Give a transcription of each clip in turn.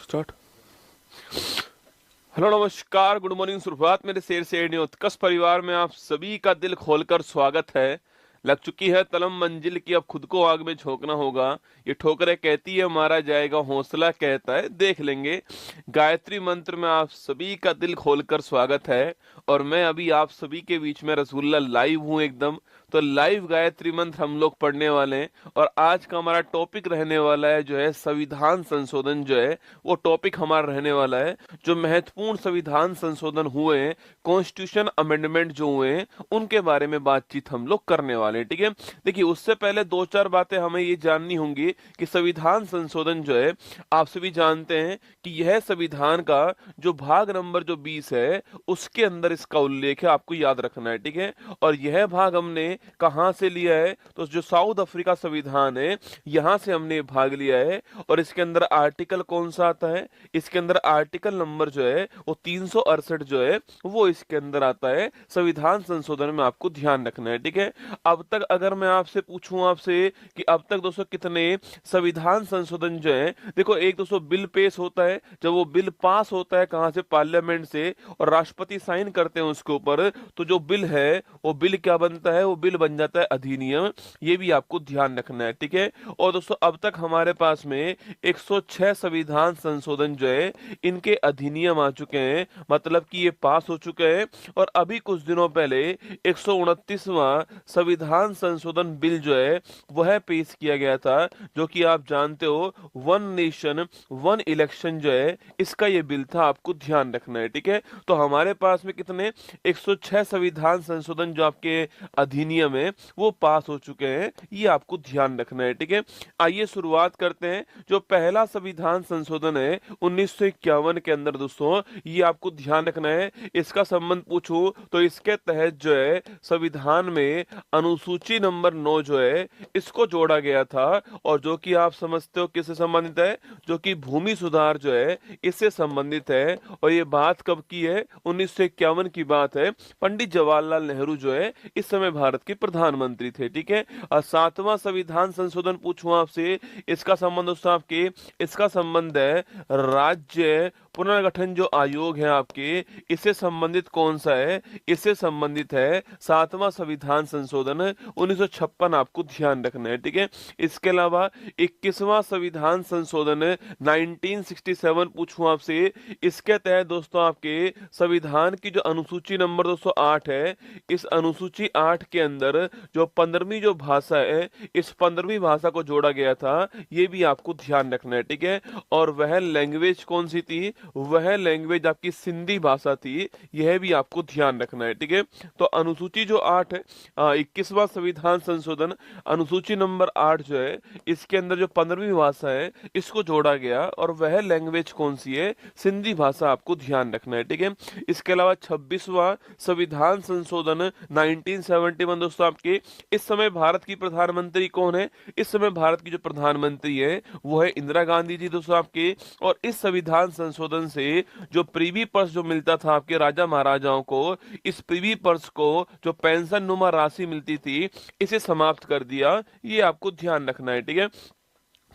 Start. Hello, नमस्कार, good morning, सुप्रभात मेरे शेर शेरनी उत्कर्ष परिवार में आप सभी का दिल खोलकर स्वागत है। लग चुकी है तलम मंजिल की, अब खुद को आग में झोंकना होगा। ये ठोकरें कहती है मारा जाएगा, हौसला कहता है देख लेंगे। गायत्री मंत्र में आप सभी का दिल खोलकर स्वागत है। और मैं अभी आप सभी के बीच में रसूलुल्लाह लाइव हूँ एकदम। तो लाइव गायत्री मंत्र हम लोग पढ़ने वाले हैं। और आज का हमारा टॉपिक रहने वाला है जो है संविधान संशोधन, जो है वो टॉपिक हमारा रहने वाला है। जो महत्वपूर्ण संविधान संशोधन हुए हैं, कॉन्स्टिट्यूशन अमेंडमेंट जो हुए हैं, उनके बारे में बातचीत हम लोग करने वाले हैं। ठीक है, देखिए उससे पहले दो चार बातें हमें ये जाननी होंगी कि संविधान संशोधन जो है, आप सभी जानते हैं कि यह संविधान का जो भाग नंबर जो 20 है उसके अंदर इसका उल्लेख है, आपको याद रखना है। ठीक है, और यह भाग हमने कहां से लिया है, तो जो साउथ अफ्रीका संविधान है यहां से हमने भाग लिया है। और इसके अंदर आर्टिकल कौन सा आता है, इसके अंदर आर्टिकल नंबर जो है वो 368 जो है वो इसके अंदर आता है। संविधान संशोधन में आपको ध्यान रखना है। ठीक है, अब तक अगर मैं आपसे पूछूं आपसे कि अब तक दोस्तों कितने संविधान संशोधन जो है, देखो एक दोस्तों बिल पेश होता है, जब वो बिल पास होता है कहां से, पार्लियामेंट से, और राष्ट्रपति साइन करते हैं उसके ऊपर, तो जो बिल है वो बिल क्या बनता है, वो बिल बन जाता है अधिनियम। ये भी आपको ध्यान रखना है। ठीक है, और दोस्तों अब तक हमारे पास में 106 संविधान संशोधन जो है इनके अधिनियम आ चुके हैं, मतलब कि ये पास हो चुके हैं। और अभी कुछ दिनों पहले 129वां संविधान संशोधन बिल जो है वह पेश किया गया था, जो कि आप जानते हो वन नेशन वन इलेक्शन जो है इसका ये बिल था, आपको ध्यान रखना है। ठीक है, तो हमारे पास में कितने 106 संविधान संशोधन जो आपके अधिनियम है वो पास हो चुके हैं, ये आपको ध्यान रखना है। ठीक है, आइए शुरुआत करते हैं। जो पहला संविधान संशोधन है 1951 के अंदर दोस्तों, ये आपको ध्यान रखना है। इसका संबंध पूछूं तो इसके तहत जो है संविधान में अनुसूची नंबर 9 जो है इसको जोड़ा गया था, और जो कि आप समझते हो किससे संबंधित है, जो कि भूमि सुधार जो है इससे संबंधित है। और ये बात कब की है, 1951 की बात है। पंडित जवाहरलाल नेहरू जो है इस समय भारत के प्रधानमंत्री थे। ठीक है, और सातवां संविधान संशोधन पूछूं आपसे, इसका संबंध दोस्तों आपके, इसका संबंध है राज्य पुनर्गठन जो आयोग है आपके, इससे संबंधित कौन सा है, इससे संबंधित है सातवां संविधान संशोधन 1956, आपको ध्यान रखना है। ठीक है, इसके अलावा 21वां संविधान संशोधन 1967 पूछूं आपसे, इसके तहत दोस्तों आपके संविधान की जो अनुसूची नंबर 208 है, इस अनुसूची 8 के अंदर जो 15वीं जो भाषा है, इस 15वीं भाषा को जोड़ा गया था, ये भी आपको ध्यान रखना है। ठीक है, और वह लैंग्वेज कौन सी थी, वह लैंग्वेज आपकी सिंधी भाषा थी, यह भी आपको ध्यान रखना है। ठीक है, तो अनुसूची जो 8 है, 21वां संविधान संशोधन अनुसूची नंबर 8 जो है इसके अंदर जो 15वीं भाषा है इसको जोड़ा गया, और वह लैंग्वेज कौन सी है, सिंधी भाषा, आपको ध्यान रखना है। ठीक है, इसके अलावा 26वां संविधान संशोधन 1971 दोस्तों आपके, इस समय भारत की प्रधानमंत्री कौन है, इस समय भारत की जो प्रधानमंत्री है वो है इंदिरा गांधी जी दोस्तों आपके। और इस संविधान संशोधन से जो प्रीवी पर्स जो मिलता था आपके राजा महाराजाओं को, इस प्रीवी पर्स को जो पेंशन नुमा राशि मिलती थी, इसे समाप्त कर दिया, ये आपको ध्यान रखना है। ठीक है,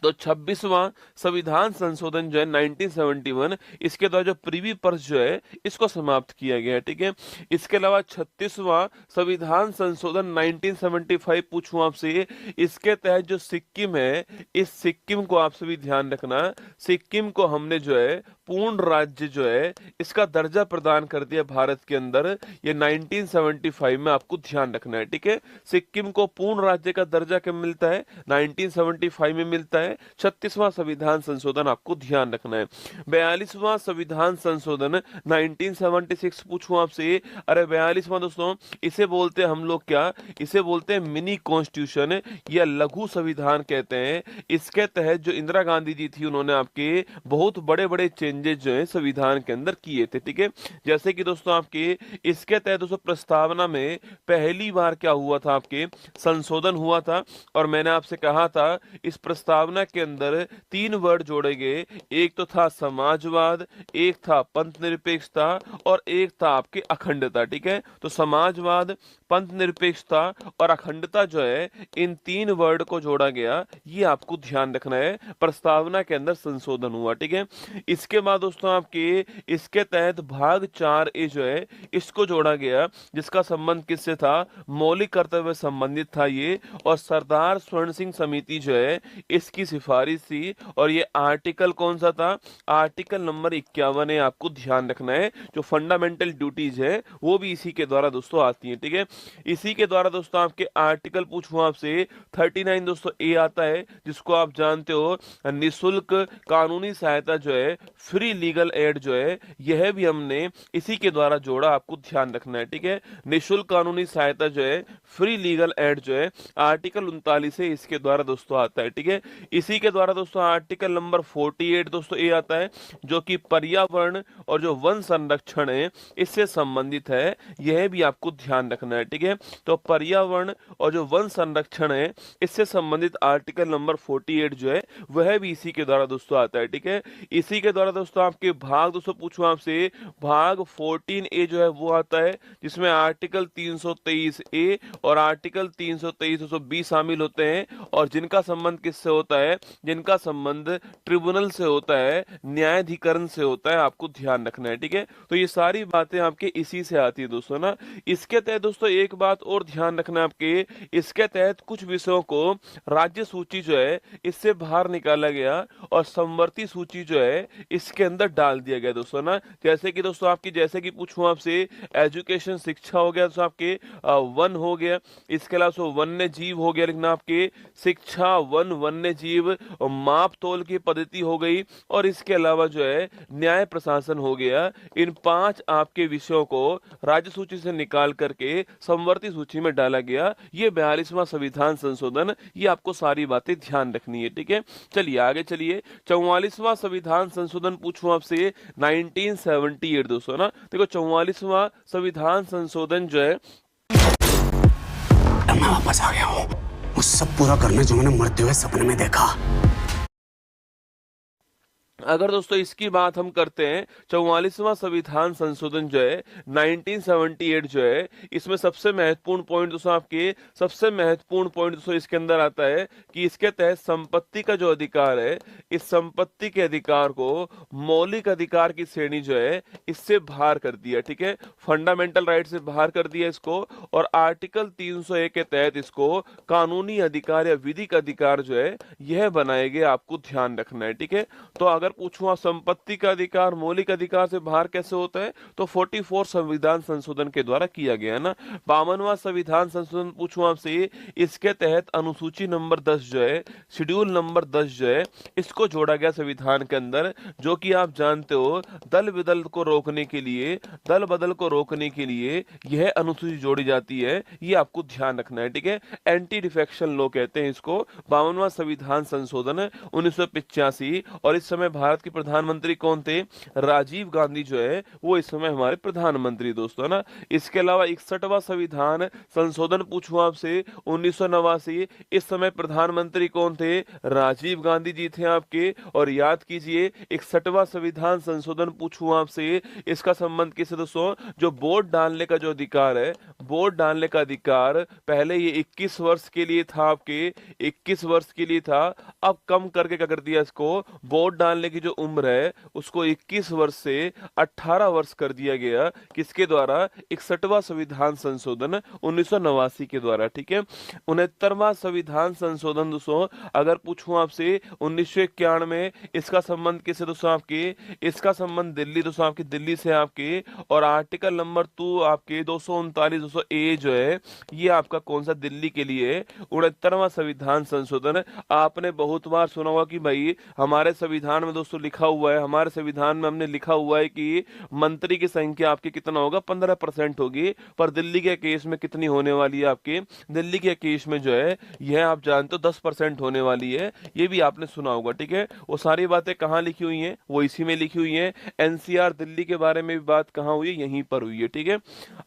तो 26वां संविधान संशोधन जो है 1971, इसके द्वारा जो प्रीवी पर्स जो है इसको समाप्त किया गया है। ठीक है, इसके अलावा 36वां संविधान संशोधन 1975 पूछूं आपसे, इसके तहत जो सिक्किम है, इस सिक्किम को आप सभी ध्यान रखना, सिक्किम को हमने जो है पूर्ण राज्य जो है इसका दर्जा प्रदान कर दिया भारत के अंदर, ये 1975 में आपको ध्यान रखना है। ठीक है, सिक्किम को पूर्ण राज्य का दर्जा कब मिलता है, 1975 में मिलता है। 36वां संविधान संशोधन आपको ध्यान रखना है। 42वां संविधान संशोधन 1976 पूछूं आपसे, अरे 42वां दोस्तों, इसे बोलते हैं हम लोग क्या, इसे बोलते हैं मिनी कॉन्स्टिट्यूशन या लघु संविधान कहते हैं। इसके तहत जो इंदिरा गांधी जी थी, उन्होंने आपके बहुत बड़े बड़े चेंजेस जो है संविधान के अंदर किए थे। ठीक है, जैसे कि दोस्तों आपके इसके तहत दोस्तों प्रस्तावना में पहली बार क्या हुआ था, आपके संशोधन हुआ था। और मैंने आपसे कहा था इस प्रस्तावना प्रस्तावना के अंदर 3 वर्ड जोड़े गए, एक तो था समाजवाद, एक था पंथ निरपेक्षता और एक था आपकी अखंडता। ठीक है, तो समाजवाद, पंथ निरपेक्षता और अखंडता जो है, इन 3 वर्ड को जोड़ा गया, ये आपको ध्यान रखना है, प्रस्तावना के अंदर संशोधन हुआ। ठीक है, इसके बाद दोस्तों आपके इसके तहत भाग 4A जो है, इसको जोड़ा गया, जिसका संबंध किससे था, मौलिक कर्तव्य संबंधित था ये, और सरदार स्वर्ण सिंह समिति जो है, इसकी सिफारिश थी, और ये आर्टिकल कौन सा था, आर्टिकल नंबर 51 है, आपको ध्यान रखना है। जो फंडामेंटल ड्यूटीज है वो भी इसी के द्वारा दोस्तों आती है। ठीक है, इसी के द्वारा दोस्तों आपके आर्टिकल पूछूं आपसे 39 दोस्तों ए आता है, जिसको आप जानते हो निशुल्क कानूनी सहायता जो है, फ्री लीगल एड जो है, यह भी हमने इसी के द्वारा जोड़ा, आपको ध्यान रखना है। ठीक है, निशुल्क कानूनी सहायता जो है, फ्री लीगल एड जो है, आर्टिकल 39 से इसके द्वारा दोस्तों आता है। ठीक है, इसी के द्वारा दोस्तों आर्टिकल नंबर 48 दोस्तों ए आता है, जो कि पर्यावरण और जो वन संरक्षण है इससे संबंधित है, यह भी आपको ध्यान रखना है। ठीक है, तो पर्यावरण और जो वन संरक्षण है इससे संबंधित आर्टिकल नंबर 48 जो है, वह भी इसी के द्वारा दोस्तों आता है। ठीक है, इसी के द्वारा दोस्तों आपके भाग दोस्तों पूछूं आपसे, भाग 14A जो है वो आता है, जिसमें आर्टिकल 323A और आर्टिकल 323-220 शामिल होते हैं, और जिनका संबंध किससे होता है, जिनका संबंध ट्रिब्यूनल से होता है, न्यायाधिकरण से होता है, आपको ध्यान रखना है। ठीक है, तो ये सारी बातें आपके इसी से आती है दोस्तों ना। इसके तहत दोस्तों एक बात और ध्यान रखना है आपके, इसके तहत कुछ विषयों को राज्य सूची जो है इससे बाहर निकाला गया, और समवर्ती सूची जो है इसके अंदर डाल दिया गया दोस्तों ना। जैसे कि दोस्तों आपकी, जैसे कि पूछूं आपसे, एजुकेशन शिक्षा हो गया दोस्तों आपके, वन हो गया, इसके अलावा वन्य जीव हो गया, लिखना आपके शिक्षा, वन, वन्य जीव, माप तोल की पद्धति हो गई, और इसके अलावा जो है न्याय प्रशासन हो गया। इन 5 आपके विषयों को राज्य सूची से निकाल करके समवर्ती सूची में डाला गया। ये 42वां संविधान संशोधन, ये आपको सारी बातें ध्यान रखनी है। ठीक है, चलिए आगे चलिए। 44वां संविधान संशोधन पूछूं आपसे 1978 दोस्तों ना। देखो 44वां संविधान संशोधन जो है, मैं वापस आ गया हूँ, वो सब पूरा करने जो मैंने मरते हुए सपने में देखा। अगर दोस्तों इसकी बात हम करते हैं, 44वां संविधान संशोधन जो है 1978 जो है, इसमें सबसे महत्वपूर्ण पॉइंट दोस्तों आपके, सबसे महत्वपूर्ण पॉइंट दोस्तों इसके अंदर आता है कि इसके तहत संपत्ति का जो अधिकार है, इस संपत्ति के अधिकार को मौलिक अधिकार की श्रेणी जो है इससे बाहर कर दिया। ठीक है, फंडामेंटल राइट से बाहर कर दिया इसको, और आर्टिकल 301 के तहत इसको कानूनी अधिकार या विधिक अधिकार जो है यह बनाए गए, आपको ध्यान रखना है। ठीक है, तो अगर पूछूं आप संपत्ति का अधिकार मौलिक अधिकार से बाहर कैसे होता है, तो 44 संविधान संशोधन के द्वारा किया गया है ना। 52वां संविधान संशोधन पूछूं आपसे, इसके तहत अनुसूची नंबर 10 जो है, शेड्यूल नंबर 10 जो है, इसको जोड़ा गया संविधान के अंदर, जो कि आप जानते हो दल बदल को रोकने के लिए, दल बदल को रोकने के लिए यह अनुसूची जोड़ी जाती है, ये आपको ध्यान रखना है। ठीक है, एंटी डिफेक्शन लॉ कहते हैं इसको। 52वां संविधान संशोधन 1985, और इस समय भारत के प्रधानमंत्री कौन थे, राजीव गांधी जो है वो इस समय हमारे प्रधानमंत्री दोस्तों ना। इसके अलावा 61वां संविधान संशोधन पूछूं आपसे 1989, इस समय प्रधानमंत्री कौन थे, राजीव गांधी जी थे आपके। और याद कीजिए 61वां संविधान संशोधन पूछूं आपसे, इसका संबंध किससे दोस्तों, जो वोट डालने का जो अधिकार है, वोट डालने का अधिकार पहले ये 21 वर्ष के लिए था आपके, 21 वर्ष के लिए था, अब कम करके क्या कर दिया इसको, वोट डालने की जो उम्र है उसको 21 वर्ष से 18 वर्ष कर दिया गया, किसके द्वारा, 61वां संविधान संशोधन 1989 के द्वारा। ठीक है, 69वां संविधान संशोधन दोस्तों अगर पूछूं आपसे 1991 में, इसका संबंध किससे दोस्तों आपके, इसका संबंध दिल्ली दोस्तों आपकी, दिल्ली से आपके, और आर्टिकल नंबर 2 आपके 239 200A जो है, ये आपका कौन सा, दिल्ली के लिए 69वां संविधान संशोधन। आपने बहुत बार सुना होगा कि भाई हमारे संविधान में दोस्तों लिखा हुआ है, हमारे संविधान में हमने लिखा हुआ है कि मंत्री की संख्या आपकी कितना होगा, 15% होगी। पर दिल्ली के केस में कितनी होने वाली है आपके, दिल्ली के केस में जो है यह आप जानते हो 10% होने वाली है। ये भी आपने सुना होगा, ठीक है। वो सारी बातें कहाँ लिखी हुई हैं, वो इसी में लिखी हुई हैं। एनसीआर दिल्ली के बारे में भी बात कहाँ हुई है, यहीं पर हुई है, ठीक है।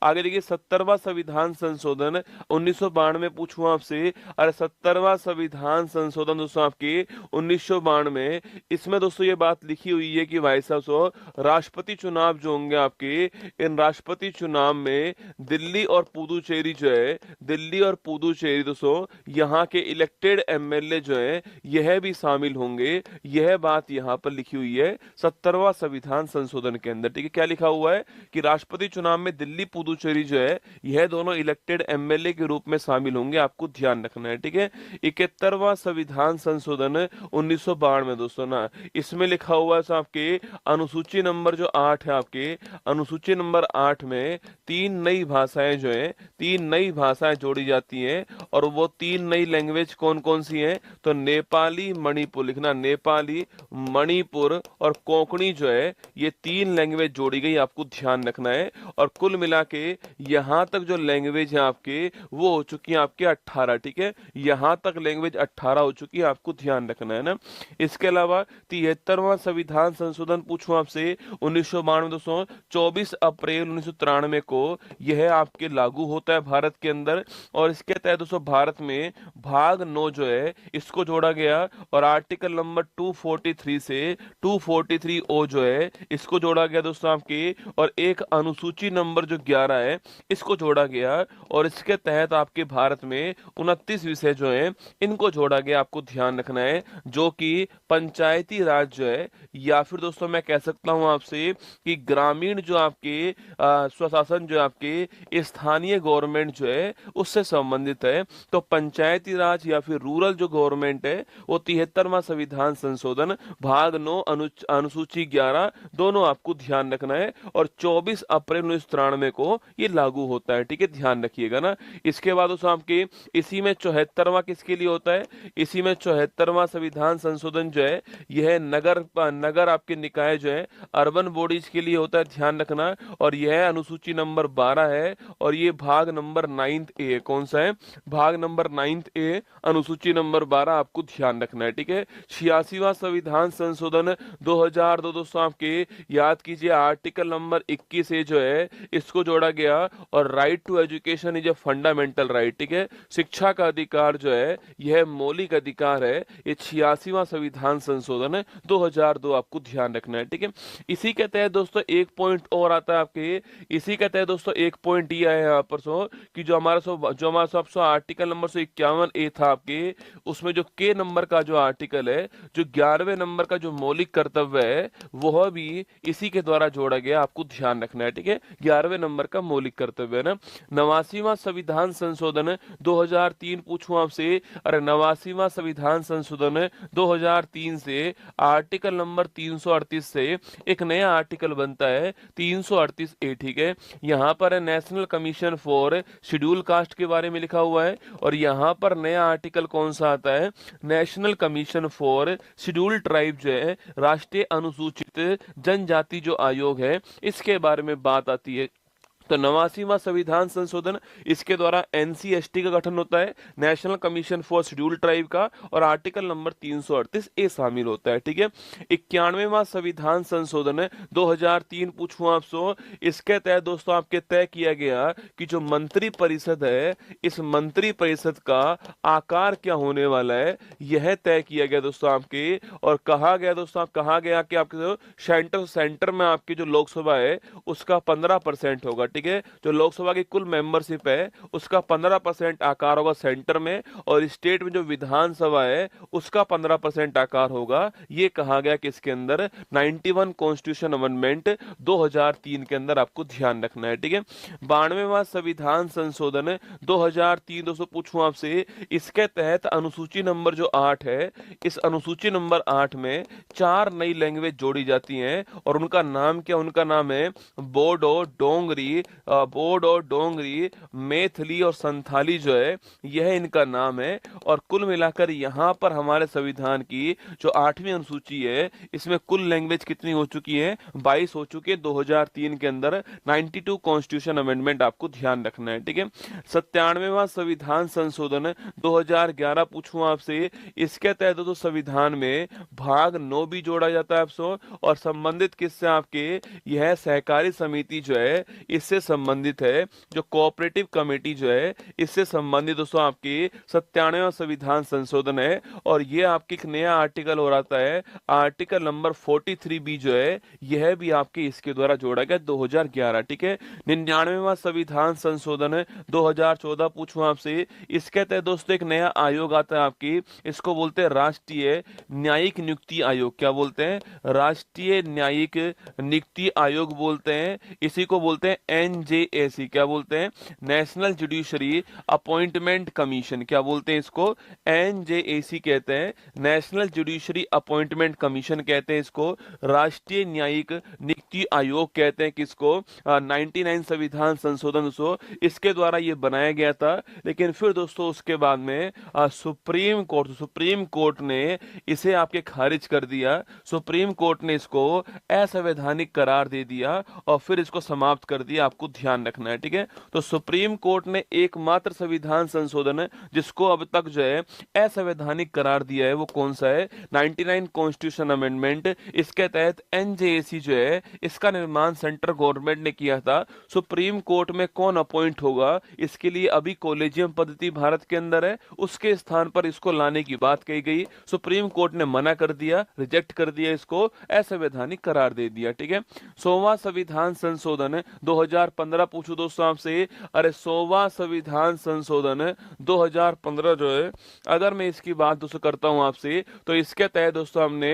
आगे देखिए 70वां संविधान संशोधन 1992 पूछूं आपसे। अरे 70वां संविधान संशोधन दोस्तों आपके 1992, इसमें दोस्तों ये बात लिखी हुई है कि भाई साहब सो राष्ट्रपति चुनाव जो होंगे आपके, इन राष्ट्रपति चुनाव में दिल्ली और पुदुचेरी जो है, दिल्ली और पुदुचेरी दोस्तों यहाँ के इलेक्टेड एमएलए जो है यह भी शामिल होंगे। यह बात यहाँ पर लिखी हुई है 70वां संविधान संशोधन के अंदर, ठीक है। क्या लिखा हुआ है कि राष्ट्रपति चुनाव में दिल्ली पुदुचेरी जो है यह दोनों इलेक्टेड एमएलए के रूप में शामिल होंगे, आपको ध्यान रखना है, ठीक है। 71वां संविधान संशोधन 1992 दोस्तों ना, इसमें लिखा हुआ है आपके अनुसूची नंबर जो 8 है आपके, अनुसूची नंबर 8 में 3 नई भाषाएं जो है, 3 नई भाषाएं जोड़ी जाती हैं। और वो 3 नई लैंग्वेज कौन कौन सी हैं, तो नेपाली मणिपुर लिखना, नेपाली मणिपुर और कोंकणी जो है ये 3 लैंग्वेज जोड़ी गई, आपको ध्यान रखना है। और कुल मिला के यहां तक जो लैंग्वेज है आपके वो हो चुकी है आपके 18, ठीक है। यहां तक लैंग्वेज 18 हो चुकी है, आपको ध्यान रखना है ना। इसके अलावा 73वां संविधान संशोधन पूछूं आपसे 1992 दोस्तों, 24 अप्रैल 1993 को यह आपके लागू होता है भारत के अंदर। और इसके तहत दोस्तों भारत में भाग 9 जो है इसको जोड़ा गया और आर्टिकल नंबर 243 से 243 ओ जो है इसको जोड़ा गया दोस्तों आपके। और एक अनुसूची नंबर जो 11 है इसको जोड़ा गया और इसके तहत आपके भारत में 29 विषय जो है इनको जोड़ा गया, आपको ध्यान रखना है। जो कि पंचायती राज जो है, या फिर दोस्तों मैं कह सकता हूं आपसे कि ग्रामीण जो आपके स्वशासन जो आपके स्थानीय गवर्नमेंट जो है उससे संबंधित है। तो पंचायती राज या फिर रूरल जो गवर्नमेंट है वो 73वां संविधान संशोधन भाग 9 अनुसूची 11 दोनों आपको ध्यान रखना है। और 24 अप्रैल 1993 को ये लागू होता है, ठीक है, ध्यान रखिएगा ना। इसके बाद उस आपके इसी में 74वां किसके लिए होता है, इसी में 74वां संविधान संशोधन जो है यह नगर आपके निकाय जो है अर्बन बॉडीज के लिए होता है, ध्यान रखना। और यह अनुसूची नंबर 12 है और ये भाग नंबर 9 ए, कौन सा है, भाग नंबर 9 ए अनुसूची नंबर 12, आपको ध्यान रखना है, ठीक है। 86वां संविधान संशोधन 2002 दोस्तों आपके याद कीजिए आर्टिकल नंबर 21 से जो है इसको जोड़ा गया और right to education is a fundamental right, ठीक है। शिक्षा का अधिकार जो है यह मौलिक अधिकार है। ये 86वां संविधान संशोधन 2002, आपको ध्यान रखना है, ठीक है। इसी के तहत दोस्तों एक पॉइंट और आता है आपके, इसी के तहत दोस्तों एक पॉइंट ये है यहाँ पर सो कि जो हमारा आर्टिकल नंबर 51 ए था आपके, उसमें जो के नंबर का जो आर्टिकल है, जो 11वें नंबर का जो मौलिक कर्तव्य है वह भी इसी के द्वारा जोड़ा गया, आपको ध्यान रखना है, ठीक है। 11वें नंबर का मौलिक कर्तव्य है ना। 89वां संविधान संशोधन 2003 पूछूं आपसे। अरे 89वां संविधान संशोधन 2003 से आर्टिकल नंबर 338 से एक नया आर्टिकल बनता है 338 ए, ठीक है। यहाँ पर national commission for schedule caste के बारे में लिखा हुआ है और यहाँ पर नया आर्टिकल कौन सा आता है, national commission for schedule tribe जो है राष्ट्रीय अनुसूचित जनजाति जो आयोग है इसके बारे में बात आती है। तो 89वां संविधान संशोधन, इसके द्वारा एनसीएसटी का गठन होता है, national commission for schedule tribe का, और आर्टिकल नंबर 338 ए शामिल होता है, ठीक है। 91वां संविधान संशोधन 2003 पूछूं आपसे। इसके तहत दोस्तों आपके तय किया गया कि जो मंत्री परिषद है इस मंत्री परिषद का आकार क्या होने वाला है यह तय किया गया दोस्तों आपके। और कहा गया दोस्तों, कहा गया कि आपके सेंटर में आपकी जो लोकसभा है उसका 15% होगा, ठीक है। जो लोकसभा की कुल मेंबरशिप है उसका 15% आकार होगा सेंटर में, और स्टेट में जो विधानसभा है उसका 15% आकार होगा। ये कहा गया कि इसके अंदर 91 कॉन्स्टिट्यूशन अमेंडमेंट 2003 के अंदर, आपको ध्यान रखना है, ठीक है। 92वां संविधान संशोधन 2003 दोस्तों पूछूं आपसे। इसके तहत अनुसूची नंबर जो 8 है, इस अनुसूची नंबर 8 में 4 नई लैंग्वेज जोड़ी जाती हैं और उनका नाम क्या, उनका नाम है बोडो, डोंगरी, बोडो और डोंगरी, मैथिली और संथाली जो है यह इनका नाम है। और कुल मिलाकर यहाँ पर हमारे संविधान की जो 8वीं अनुसूची है इसमें कुल लैंग्वेज कितनी हो चुकी है, 22 हो चुकी है 2003 के अंदर। 92 कॉन्स्टिट्यूशन अमेंडमेंट आपको ध्यान रखना है, ठीक है। 97वां संविधान संशोधन 2011 पूछूं आपसे, इसके तहत तो संविधान में भाग 9 भी जोड़ा जाता है आपसे, और संबंधित किससे, आपके यह सहकारी समिति जो है इससे संबंधित है, जो कोऑपरेटिव कमेटी जो है इससे संबंधित दोस्तों आपकी 97वां संविधान संशोधन है। और ये आपकी एक नया आर्टिकल हो रहा है, आर्टिकल नंबर 43B जो है यह भी आपके इसके द्वारा जोड़ा गया 2011, ठीक है। 99वां संविधान संशोधन 2014 पूछूं आपसे, इसके तहत दोस्तों एक नया आयोग आता है आपकी, इसको बोलते हैं राष्ट्रीय न्यायिक नियुक्ति आयोग। क्या बोलते हैं? राष्ट्रीय न्यायिक नियुक्ति आयोग बोलते हैं। इसी को बोलते हैं NJAC। क्या बोलते हैं? National judiciary appointment commission. क्या बोलते हैं इसको? NJAC कहते हैं, नेशनल जुडिशरी अपॉइंटमेंट कमीशन कहते हैं इसको। राष्ट्रीय न्यायिक नियुक्ति आयोग कहते हैं किसको? 99 संविधान संशोधन इसके द्वारा ये बनाया गया था। लेकिन फिर दोस्तों उसके बाद में सुप्रीम कोर्ट ने इसे आपके खारिज कर दिया। सुप्रीम कोर्ट ने इसको असंवैधानिक करार दे दिया और फिर इसको समाप्त कर दिया। आपको ध्यान रखना है, ठीक है। तो सुप्रीम कोर्ट ने एकमात्र संविधान संशोधन जिसको अब तक जो है असंवैधानिक करार दिया है वो कौन सा है? 99 कॉन्स्टिट्यूशन अमेंडमेंट। इसके तहत NJAC जो है इसका निर्माण सेंट्रल गवर्नमेंट ने किया था। सुप्रीम कोर्ट में कौन अपॉइंट होगा, इसके लिए अभी कॉलेजियम पद्धति भारत के अंदर है, उसके स्थान पर इसको लाने की बात कही गई। सुप्रीम कोर्ट ने मना कर दिया, रिजेक्ट कर दिया, इसको असंवैधानिक करार दे दिया, ठीक है। 100वां संविधान संशोधन 2015 पूछो दोस्तों आपसे, अरे 100वां संविधान संशोधन 2015 जो है, अगर मैं इसकी बात दोस्तों करता हूं आपसे, तो इसके तहत दोस्तों हमने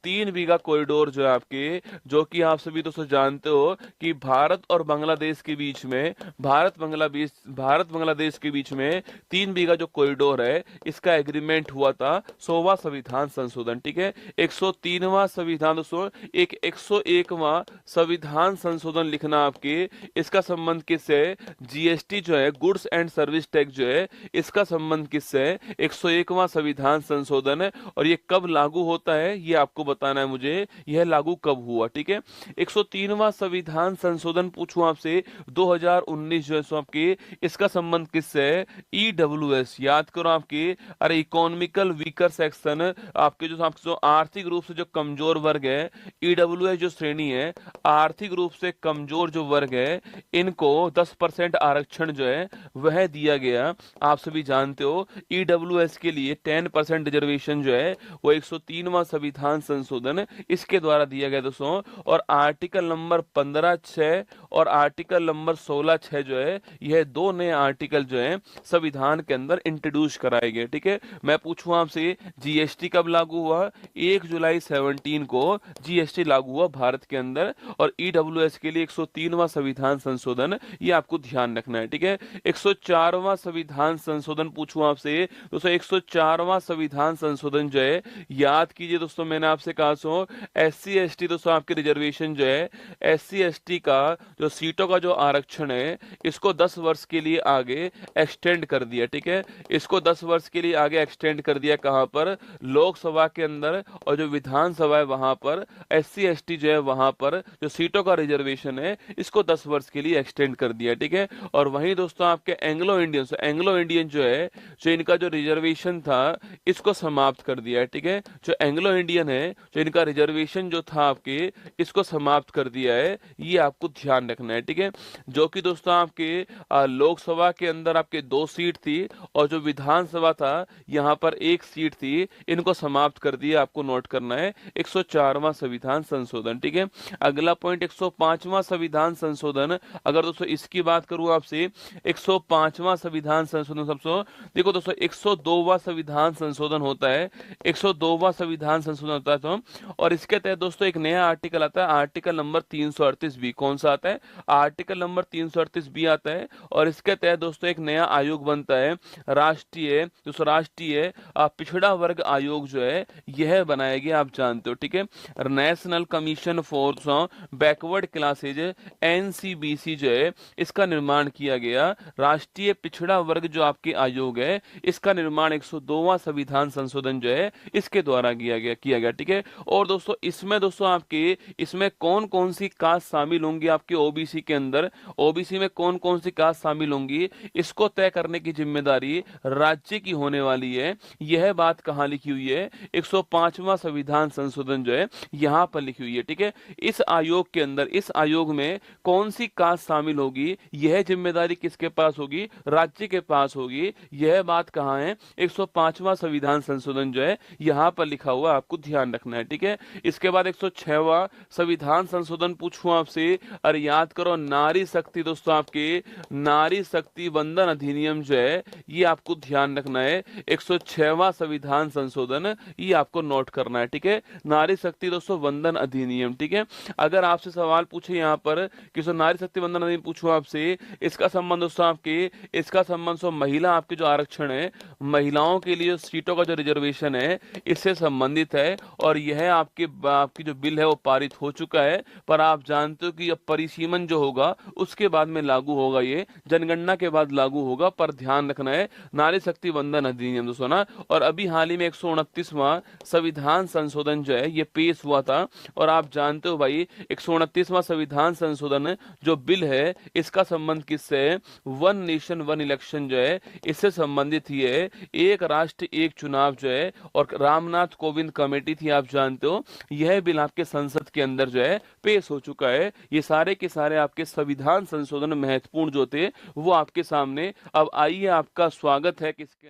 3 बीघा कॉरिडोर जो है आपके, जो कि आप सभी दोस्तों जानते हो कि भारत और बांग्लादेश के बीच में, भारत बांग्लादेश के बीच में 3 बीघा जो कॉरिडोर है इसका एग्रीमेंट हुआ था। 100वां संविधान संशोधन, ठीक है। 103वां संविधान दोस्तों, 101वां संविधान संशोधन लिखना आपके, इसका संबंध किससे है? GST जो है, गुड्स एंड सर्विस टैक्स जो है, इसका संबंध किससे है? 101वां संविधान संशोधन। और ये कब लागू होता है ये आपको बताना है मुझे, यह लागू कब हुआ, ठीक है। 103वां संविधान संशोधन पूछूं आपसे 2019 जो है सो आपके, इसका संबंध किससे है? EWS, याद करो आपके, अरे इकोनॉमिकल वीकर सेक्शन, आपके जो आर्थिक रूप से जो कमजोर वर्ग है, EWS जो श्रेणी है, आर्थिक रूप से कमजोर जो वर्ग है, इनको 10% आरक्षण जो है वह दिया गया। आप सभी जानते हो EWS के लिए 10% रिजर्वेशन जो है वो 103वां संविधान संशोधन इसके द्वारा दिया गया दोस्तों। और आर्टिकल नंबर 15(6) और आर्टिकल नंबर 16(6) जो है, यह 2 नए आर्टिकल जो है संविधान के अंदर इंट्रोड्यूस कराए गए, ठीक है। मैं पूछूं आपसे, GST कब लागू हुआ? 1 जुलाई 17 को GST लागू हुआ भारत के अंदर। और EWS के लिए 103वां संविधान संशोधन, ये आपको ध्यान रखना है, ठीक है। 104वां संविधान संशोधन पूछूं आपसे दोस्तों, 104वां संविधान संशोधन जो है, याद कीजिए दोस्तों, मैंने आपसे कहा सो SC ST दोस्तों आपके रिजर्वेशन जो है, SC ST का जो सीटों का जो आरक्षण है इसको 10 वर्ष के लिए आगे एक्सटेंड कर दिया, ठीक है। इसको 10 वर्ष के लिए आगे एक्सटेंड कर दिया, कहां पर? लोकसभा के अंदर। और जो विधानसभा है वहां पर SC ST जो है वहां पर जो सीटों का रिजर्वेशन है इसको 10 वर्ष के लिए एक्सटेंड कर दिया, ठीक है। और वहीं दोस्तों आपके एंग्लो इंडियन जो है, जो इनका जो रिजर्वेशन था इसको समाप्त कर दिया है, ठीक है। जो एंग्लो इंडियन है, जो इनका रिजर्वेशन जो था आपके, इसको समाप्त कर दिया है, ये आपको ध्यान रखना है, ठीक है। जो कि दोस्तों आपके लोकसभा के अंदर आपके 2 सीट थी और जो विधानसभा था यहाँ पर 1 सीट थी, इनको समाप्त कर दिया। आपको नोट करना है 104वां संविधान संशोधन, ठीक है। अगला पॉइंट 105वां संविधान संशोधन। अगर दोस्तों इसकी बात करूं आपसे, 105वां संविधान संशोधन, सबसे देखो दोस्तों 102वां संविधान संशोधन होता है, 102वां संविधान संशोधन होता है तो, और इसके तहत दोस्तों एक नया आर्टिकल आता है, आर्टिकल नंबर 338B। कौन सा आता है? आर्टिकल नंबर 338B आता है। और इसके तहत दोस्तों एक नया आयोग बनता है, राष्ट्रीय पिछड़ा वर्ग आयोग जो है यह बनाया गया, आप जानते हो, ठीक है। National commission for backward classes NCBC जो है इसका निर्माण किया गया। राष्ट्रीय पिछड़ा वर्ग जो आपके आयोग है इसका निर्माण 102वां संविधान संशोधन जो है इसके द्वारा किया गया। ठीक है। और दोस्तों इसमें आपके इसमें कौन कौन सी कास्ट शामिल होंगी आपके ओबीसी के अंदर, ओबीसी में कौन कौन सी कास्ट शामिल होंगी, इसको तय करने की जिम्मेदारी राज्य की होने वाली है। यह बात कहाँ लिखी हुई है? 105वां संविधान संशोधन जो है यहां पर लिखी हुई है। ठीक है। इस आयोग के अंदर, इस आयोग में कौन सी कास्ट शामिल होगी, यह जिम्मेदारी किसके पास होगी? राज्य के पास होगी। यह बात कहाँ है? 105वां संविधान संशोधन जो है यहां पर लिखा हुआ, आपको ध्यान रखना है। ठीक है। इसके बाद 106वां संविधान संशोधन पूछूं आपसे, और याद करो नारी शक्ति, दोस्तों आपके नारी शक्ति वंदन अधिनियम जो है ये आपको ध्यान रखना है। 106वां संविधान संशोधन ये आपको नोट करना है। ठीक है। नारी शक्ति दोस्तों वंदन अधिनियम। ठीक है। अगर आपसे सवाल पूछे यहाँ पर कि नारी शक्ति वंदन अधिनियम पूछूं आपसे, इसका संबंध दोस्तों आपके, इसका संबंध महिला, आपके जो आरक्षण है, महिलाओं के लिए सीटों का जो रिजर्वेशन है इससे संबंधित है। और यह आपकी जो बिल है वो पारित हो चुका है। पर आप जानते हो कि अब परिसीमन जो होगा उसके बाद में लागू होगा, ये जनगणना के बाद लागू होगा। पर ध्यान रखना है नारी शक्ति वंदन अधिनियम दोस्तों ना। और अभी हाल ही में 129वां संविधान संशोधन जो है ये पेश हुआ था। और आप जानते हो भाई 129वां संविधान संशोधन जो बिल है इसका संबंध किससे है? वन नेशन वन इलेक्शन जो है इससे संबंधित ही है। एक राष्ट्र एक चुनाव जो है, और रामनाथ कोविंद कमेटी थी, आप जानते हो। यह बिल आपके संसद के अंदर जो है पेश हो चुका है। ये सारे के सारे आपके संविधान संशोधन महत्वपूर्ण जो थे वो आपके सामने। अब आइए, आपका स्वागत है किसके